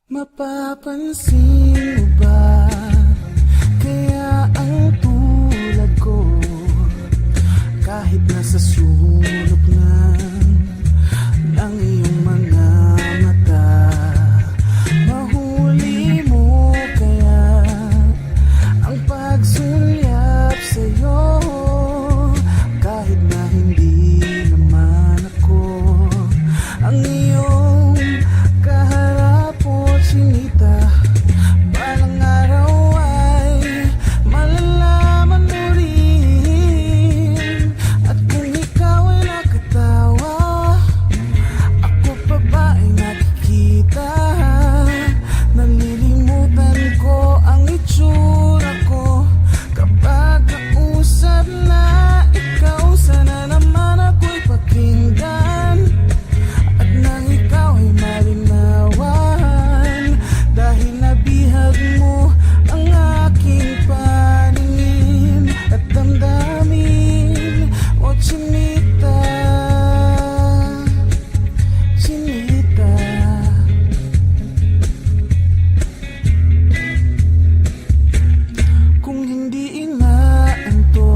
Mapapansin mo ba kaya ang tulad ko, kahit nasa sulok ng iyong mga mata, mahuli mo kaya ang pagsulyap sa'yo, kahit na hindi naman ako ang iyong kaharap o sinita. Balang araw ay malalaman mo rin, at kung ikaw ay nakatawa, ako pa ba ay nakikita? Nalilimutan ko ang itsura ko kapag kausap na ikaw. Sana naman ako'y pakinggan, at nang ikaw ay malinawan, dahil nabihag mo ang aking paningin at damdamin. O chinita, chinita, kung hindi inaantok,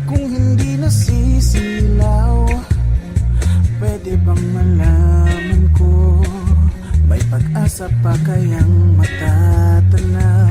kung hindi nasisilaw, pwede bang malaman ko, may pag-asa pa kayang matatanaw?